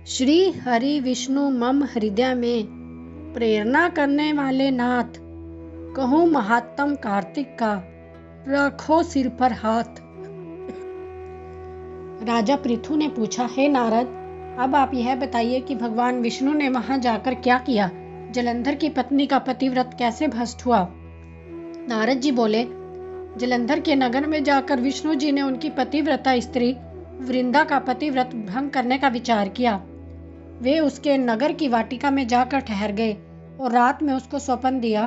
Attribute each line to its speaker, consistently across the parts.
Speaker 1: श्री हरि विष्णु मम हृदय में प्रेरणा करने वाले नाथ, कहूँ महात्म कार्तिक का, रखो सिर पर हाथ। राजा पृथु ने पूछा, हे नारद, अब आप यह बताइए कि भगवान विष्णु ने वहां जाकर क्या किया? जलंधर की पत्नी का पतिव्रत कैसे भ्रष्ट हुआ? नारद जी बोले, जलंधर के नगर में जाकर विष्णु जी ने उनकी पतिव्रता स्त्री वृंदा का पतिव्रत भंग करने का विचार किया। वे उसके नगर की वाटिका में जाकर ठहर गए और रात में उसको स्वप्न दिया।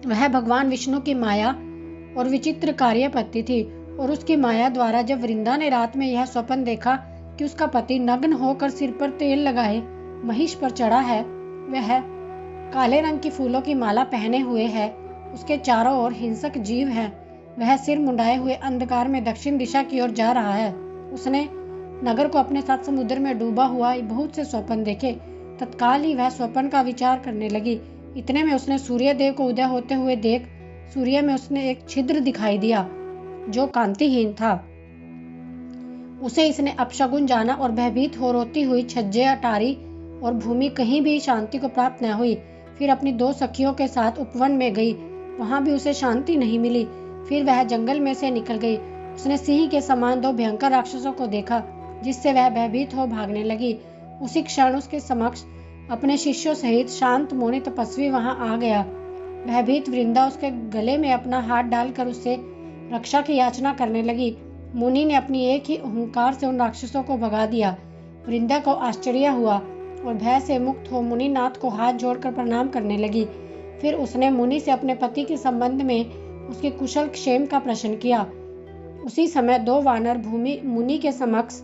Speaker 1: वह भगवान विष्णु की माया और विचित्र कार्यपद्धति थी और उसकी माया द्वारा जब वृंदा ने रात में यह स्वप्न देखा कि उसका पति नग्न होकर सिर पर तेल लगाए महिष पर चढ़ा है, वह काले रंग की फूलों की माला पहने हुए है, उसके चारों ओर हिंसक जीव हैं, वह सिर मुंडाए हुए अंधकार में दक्षिण दिशा की ओर जा रहा है। उसने नगर को अपने साथ समुद्र में डूबा हुआ बहुत से स्वप्न देखे। तत्काल ही वह स्वप्न का विचार करने लगी। इतने में उसने सूर्य देव को उदय होते हुए देख सूर्य में उसने एक छिद्र दिखाई दिया जो कांतिहीन था। उसे इसने अपशगुन जाना और भयभीत हो रोती हुई छज्जे अटारी और भूमि कहीं भी शांति को प्राप्त न हुई। फिर अपनी 2 सखियों के साथ उपवन में गई, वहां भी उसे शांति नहीं मिली। फिर वह जंगल में से निकल गई। उसने सिंह के समान 2 भयंकर राक्षसों को देखा जिससे वह भयभीत हो भागने लगी। उसी क्षण उसके समक्ष अपने शिष्यों सहित शांत मौनी तपस्वी वहां आ गया। भयभीत वृंदा उसके गले में अपना हाथ डालकर उससे रक्षा की याचना करने लगी। मुनि ने अपनी एक ही अहंकार से उन राक्षसों को भगा दिया। वृंदा को आश्चर्य हुआ और भय से मुक्त हो मुनिनाथ को हाथ जोड़कर प्रणाम करने लगी। फिर उसने मुनि से अपने पति के संबंध में उसके कुशल क्षेम का प्रश्न किया। उसी समय 2 वानर भूमि मुनि के समक्ष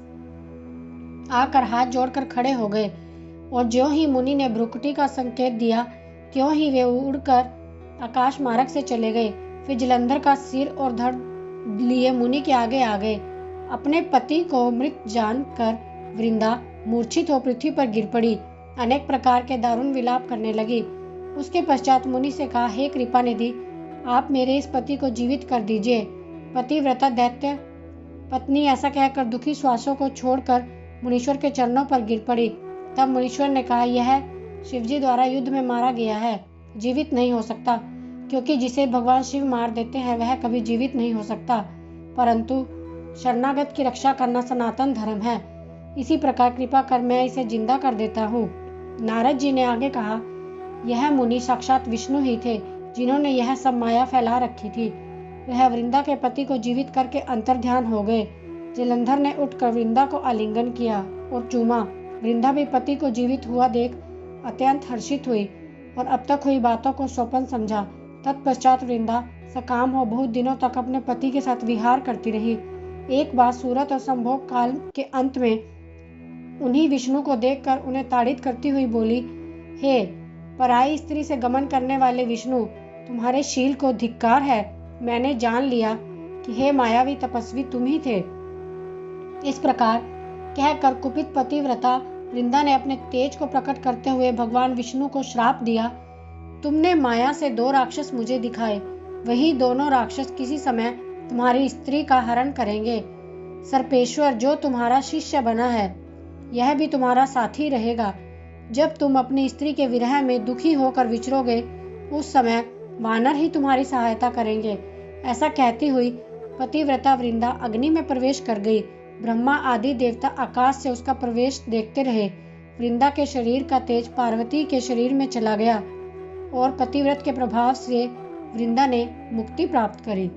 Speaker 1: आकर हाथ जोड़कर खड़े हो गए और ज्यों ही मुनि ने भ्रुकुटी का संकेत दिया त्यों ही वे उड़कर आकाश मार्ग से चले गए। फिर जलंधर का सिर और धड़ लिए मुनि के आगे आ गए। अपने पति को मृत जानकर वृंदा मूर्छित हो पृथ्वी पर गिर पड़ी, अनेक प्रकार के दारुण विलाप करने लगी। उसके पश्चात मुनि से कहा, हे कृपा निधि, आप मेरे इस पति को जीवित कर दीजिए। पतिव्रता दैत्य पत्नी ऐसा कहकर दुखी श्वासों को छोड़कर मुनीश्वर के चरणों पर गिर पड़ी। तब मुनीश्वर ने कहा, यह शिवजी द्वारा युद्ध में मारा गया है, जीवित नहीं हो सकता, क्योंकि जिसे भगवान शिव मार देते हैं वह कभी जीवित नहीं हो सकता, परंतु शरणागत की रक्षा करना सनातन धर्म है। इसी प्रकार कृपा कर मैं इसे जिंदा कर देता हूँ। नारद जी ने आगे कहा, यह मुनि साक्षात विष्णु ही थे जिन्होंने यह सब माया फैला रखी थी। वह वृंदा के पति को जीवित करके अंतर्ध्यान हो गए। जलंधर ने उठकर वृंदा को आलिंगन किया और चूमा। वृंदा भी पति को जीवित हुआ देख अत्यंत हर्षित हुई और अब तक हुई बातों को स्वप्न समझा। तत्पश्चात वृंदा सकाम हो बहुत दिनों तक अपने पति के साथ विहार करती रही। एक बार सूरत और संभोग काल के अंत में उन्हीं विष्णु को देखकर उन्हें ताड़ित करती हुई बोली, हे पराई स्त्री से गमन करने वाले विष्णु, तुम्हारे शील को धिक्कार है। मैंने जान लिया कि हे मायावी तपस्वी तुम ही थे। इस प्रकार कहकर कुपित पतिव्रता वृंदा ने अपने तेज को प्रकट करते हुए भगवान विष्णु को श्राप दिया, तुमने माया से 2 राक्षस मुझे दिखाए, वही दोनों राक्षस किसी समय तुम्हारी स्त्री का हरण करेंगे। सर्पेश्वर जो तुम्हारा शिष्य बना है यह भी तुम्हारा साथी रहेगा। जब तुम अपनी स्त्री के विरह में दुखी होकर विचरोगे उस समय वानर ही तुम्हारी सहायता करेंगे। ऐसा कहती हुई पतिव्रता वृंदा अग्नि में प्रवेश कर गई। ब्रह्मा आदि देवता आकाश से उसका प्रवेश देखते रहे। वृंदा के शरीर का तेज पार्वती के शरीर में चला गया और पतिव्रत के प्रभाव से वृंदा ने मुक्ति प्राप्त करी।